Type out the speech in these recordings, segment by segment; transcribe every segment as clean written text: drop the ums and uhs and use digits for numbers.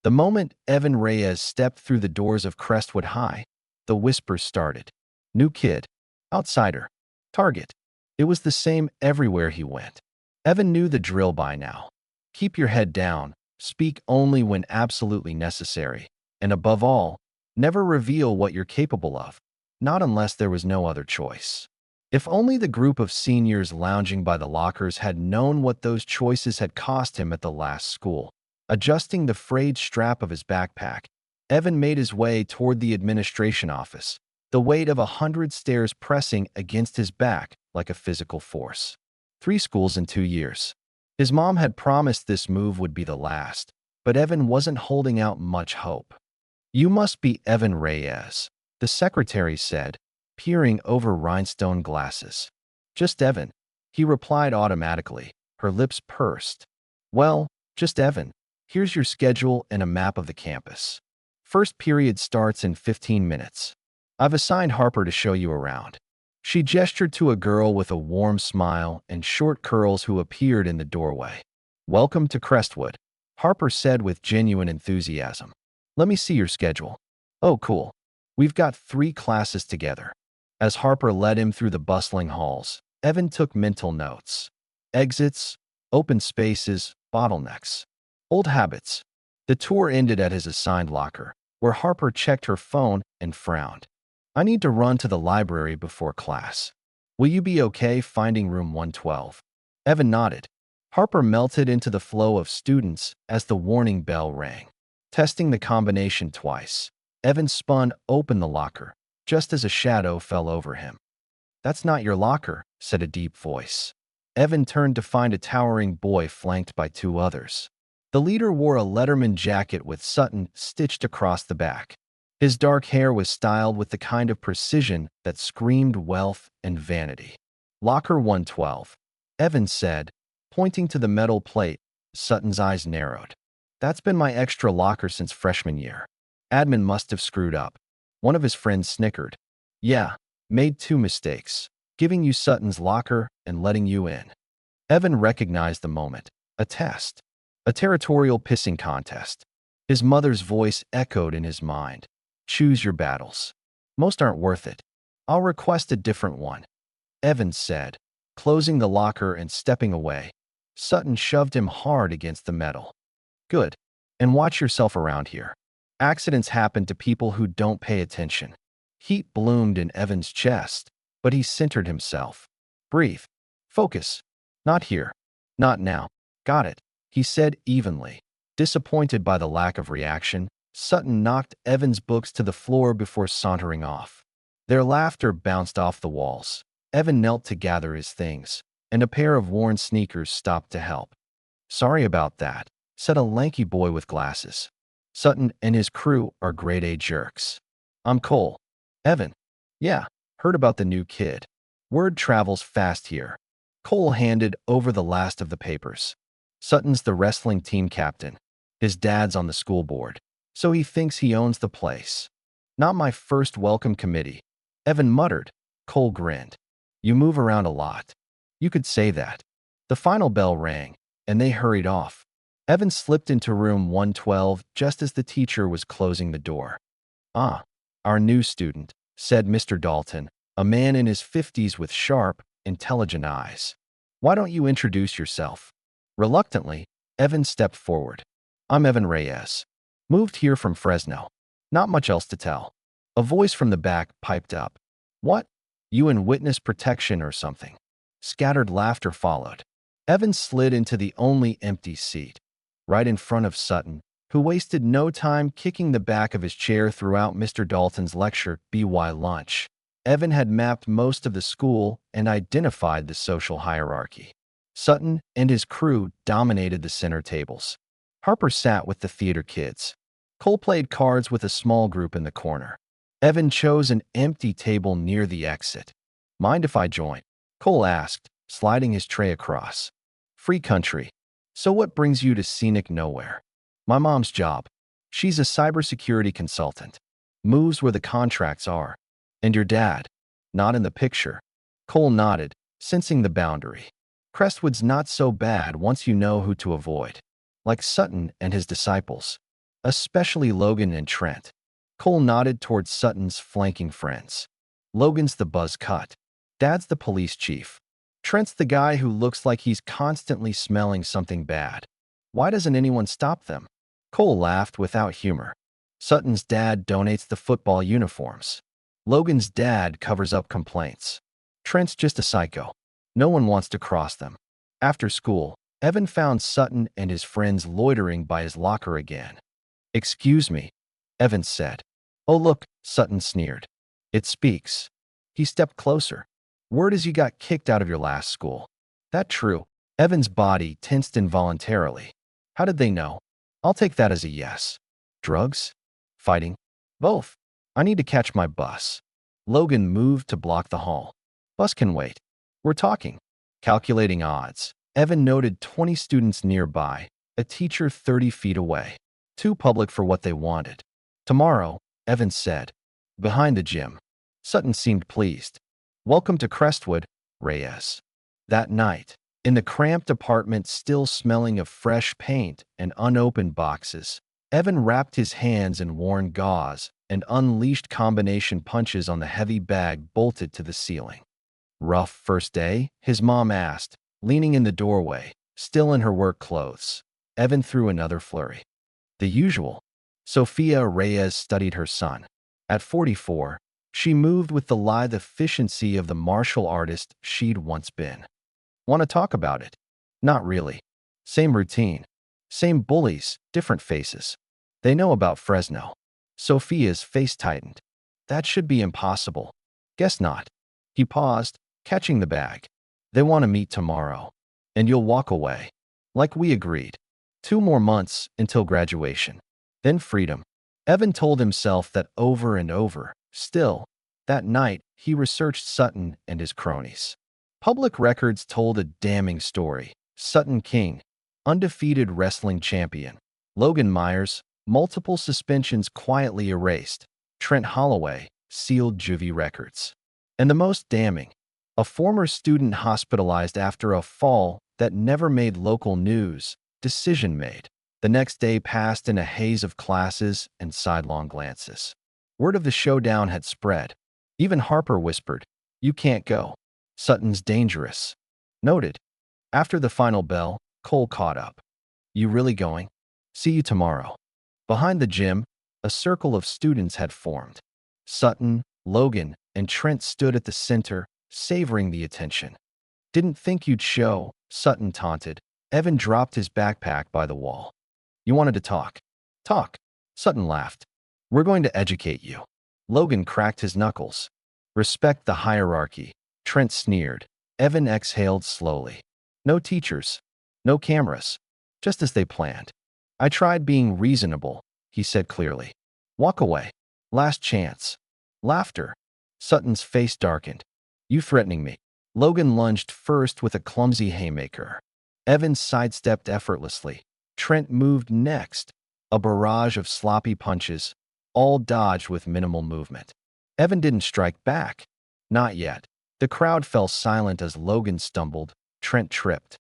The moment Evan Reyes stepped through the doors of Crestwood High, the whispers started. New kid. Outsider. Target. It was the same everywhere he went. Evan knew the drill by now. Keep your head down, speak only when absolutely necessary, and above all, never reveal what you're capable of, not unless there was no other choice. If only the group of seniors lounging by the lockers had known what those choices had cost him at the last school. Adjusting the frayed strap of his backpack, Evan made his way toward the administration office, the weight of 100 stairs pressing against his back like a physical force. 3 schools in 2 years. His mom had promised this move would be the last, but Evan wasn't holding out much hope. "You must be Evan Reyes," the secretary said, peering over rhinestone glasses. "Just Evan," he replied automatically, her lips pursed. "Well, just Evan. Here's your schedule and a map of the campus. First period starts in 15 minutes. I've assigned Harper to show you around." She gestured to a girl with a warm smile and short curls who appeared in the doorway. "Welcome to Crestwood," Harper said with genuine enthusiasm. "Let me see your schedule." "Oh, cool. We've got 3 classes together." As Harper led him through the bustling halls, Evan took mental notes. Exits, open spaces, bottlenecks. Old habits. The tour ended at his assigned locker, where Harper checked her phone and frowned. "I need to run to the library before class. Will you be okay finding room 112? Evan nodded. Harper melted into the flow of students as the warning bell rang. Testing the combination twice, Evan spun open the locker, just as a shadow fell over him. "That's not your locker," said a deep voice. Evan turned to find a towering boy flanked by 2 others. The leader wore a Letterman jacket with Sutton stitched across the back. His dark hair was styled with the kind of precision that screamed wealth and vanity. "Locker 112, Evan said, pointing to the metal plate. Sutton's eyes narrowed. "That's been my extra locker since freshman year. Admin must have screwed up." One of his friends snickered. "Yeah, made 2 mistakes, giving you Sutton's locker and letting you in." Evan recognized the moment. A test. A territorial pissing contest. His mother's voice echoed in his mind. "Choose your battles. Most aren't worth it. I'll request a different one," Evan said, closing the locker and stepping away. Sutton shoved him hard against the metal. "Good. And watch yourself around here. Accidents happen to people who don't pay attention." Heat bloomed in Evan's chest, but he centered himself. "Breathe. Focus. Not here. Not now. Got it," he said evenly. Disappointed by the lack of reaction, Sutton knocked Evan's books to the floor before sauntering off. Their laughter bounced off the walls. Evan knelt to gather his things, and a pair of worn sneakers stopped to help. "Sorry about that," said a lanky boy with glasses. "Sutton and his crew are grade-A jerks." "I'm Cole." "Evan." "Yeah, heard about the new kid. Word travels fast here." Cole handed over the last of the papers. "Sutton's the wrestling team captain. His dad's on the school board, so he thinks he owns the place." "Not my first welcome committee," Evan muttered. Cole grinned. "You move around a lot." "You could say that." The final bell rang, and they hurried off. Evan slipped into room 112 just as the teacher was closing the door. "Ah, our new student," said Mr. Dalton, a man in his 50s with sharp, intelligent eyes. "Why don't you introduce yourself?" Reluctantly, Evan stepped forward. "I'm Evan Reyes. Moved here from Fresno. Not much else to tell." A voice from the back piped up. "What? You in witness protection or something?" Scattered laughter followed. Evan slid into the only empty seat, right in front of Sutton, who wasted no time kicking the back of his chair throughout Mr. Dalton's lecture, "BY Lunch." Evan had mapped most of the school and identified the social hierarchy. Sutton and his crew dominated the center tables. Harper sat with the theater kids. Cole played cards with a small group in the corner. Evan chose an empty table near the exit. "Mind if I join?" Cole asked, sliding his tray across. "Free country. So what brings you to scenic nowhere?" "My mom's job. She's a cybersecurity consultant. Moves where the contracts are." "And your dad?" "Not in the picture." Cole nodded, sensing the boundary. Crestwood's not so bad once you know who to avoid. Like Sutton and his disciples. especially Logan and Trent. Cole nodded towards Sutton's flanking friends. Logan's the buzz cut. Dad's the police chief. Trent's the guy who looks like he's constantly smelling something bad. Why doesn't anyone stop them? Cole laughed without humor. Sutton's dad donates the football uniforms. Logan's dad covers up complaints. Trent's just a psycho. No one wants to cross them. After school, Evan found Sutton and his friends loitering by his locker again. "Excuse me," Evan said. "Oh look," Sutton sneered. "It speaks." He stepped closer. "Word is you got kicked out of your last school." "That true?" Evan's body tensed involuntarily. "How did they know?" "I'll take that as a yes." "Drugs? Fighting?" "Both. I need to catch my bus." Logan moved to block the hall. "Bus can wait. We're talking." Calculating odds, Evan noted 20 students nearby, a teacher 30 feet away. Too public for what they wanted. "Tomorrow," Evan said. "Behind the gym." Sutton seemed pleased. "Welcome to Crestwood, Reyes." That night, in the cramped apartment still smelling of fresh paint and unopened boxes, Evan wrapped his hands in worn gauze and unleashed combination punches on the heavy bag bolted to the ceiling. "Rough first day?" his mom asked, leaning in the doorway, still in her work clothes. Evan threw another flurry. "The usual." Sophia Reyes studied her son. At 44, she moved with the lithe efficiency of the martial artist she'd once been. "Want to talk about it?" "Not really. Same routine. Same bullies, different faces. They know about Fresno." Sophia's face tightened. "That should be impossible." "Guess not." He paused, catching the bag. "They want to meet tomorrow. And you'll walk away. Like we agreed. 2 more months until graduation. Then freedom." Evan told himself that over and over. Still, that night, he researched Sutton and his cronies. Public records told a damning story. Sutton King, undefeated wrestling champion. Logan Myers, multiple suspensions quietly erased. Trent Holloway, sealed juvie records. And the most damning, a former student hospitalized after a fall that never made local news. Decision made. The next day passed in a haze of classes and sidelong glances. Word of the showdown had spread. Even Harper whispered, "You can't go. Sutton's dangerous." Noted. After the final bell, Cole caught up. "You really going?" "See you tomorrow." Behind the gym, a circle of students had formed. Sutton, Logan, and Trent stood at the center, savoring the attention. "Didn't think you'd show," Sutton taunted. Evan dropped his backpack by the wall. "You wanted to talk." "Talk." Sutton laughed. "We're going to educate you." Logan cracked his knuckles. "Respect the hierarchy." Trent sneered. Evan exhaled slowly. "No teachers. No cameras. Just as they planned." "I tried being reasonable," he said clearly. "Walk away. Last chance." Laughter. Sutton's face darkened. "You threatening me?" Logan lunged first with a clumsy haymaker. Evan sidestepped effortlessly. Trent moved next. A barrage of sloppy punches, all dodged with minimal movement. Evan didn't strike back. Not yet. The crowd fell silent as Logan stumbled. Trent tripped.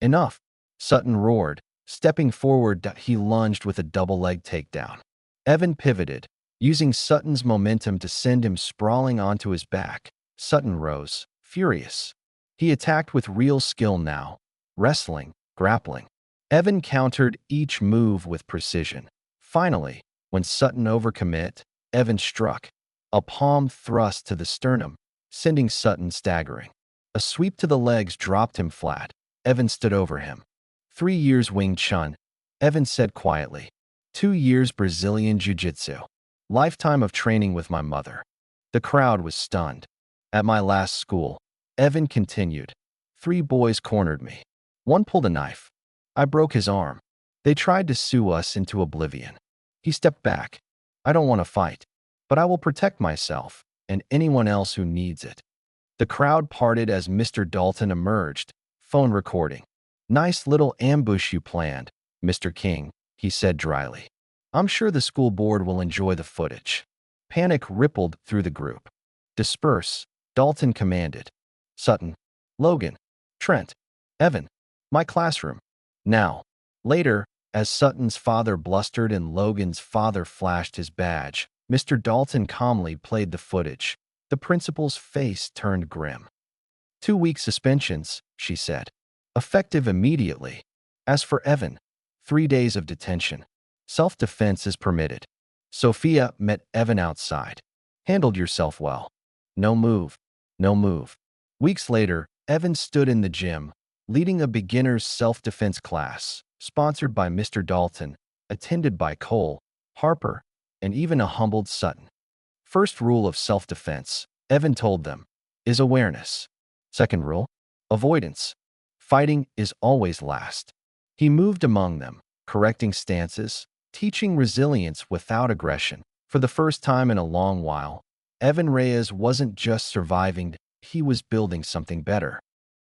"Enough," Sutton roared. Stepping forward, he lunged with a double-leg takedown. Evan pivoted, using Sutton's momentum to send him sprawling onto his back. Sutton rose, furious. He attacked with real skill now. Wrestling, grappling. Evan countered each move with precision. Finally, when Sutton overcommit, Evan struck. A palm thrust to the sternum, sending Sutton staggering. A sweep to the legs dropped him flat. Evan stood over him. 3 years Wing Chun, Evan said quietly. 2 years Brazilian Jiu-Jitsu. Lifetime of training with my mother. The crowd was stunned. At my last school, Evan continued. 3 boys cornered me. One pulled a knife. I broke his arm. They tried to sue us into oblivion. He stepped back. I don't want to fight, but I will protect myself and anyone else who needs it. The crowd parted as Mr. Dalton emerged, phone recording. Nice little ambush you planned, Mr. King, he said dryly. I'm sure the school board will enjoy the footage. Panic rippled through the group. Disperse, Dalton commanded. Sutton, Logan, Trent, Evan, my classroom. Now. Later, As Sutton's father blustered and Logan's father flashed his badge, Mr. Dalton calmly played the footage. The principal's face turned grim. 2-week suspensions, she said. Effective immediately. As for Evan, 3 days of detention. Self-defense is permitted. Sophia met Evan outside. Handled yourself well. No move. No move. Weeks later, Evan stood in the gym, leading a beginner's self-defense class, sponsored by Mr. Dalton, attended by Cole, Harper, and even a humbled Sutton. First rule of self-defense, Evan told them, is awareness. Second rule, avoidance. Fighting is always last. He moved among them, correcting stances, teaching resilience without aggression. For the first time in a long while, Evan Reyes wasn't just surviving, he was building something better.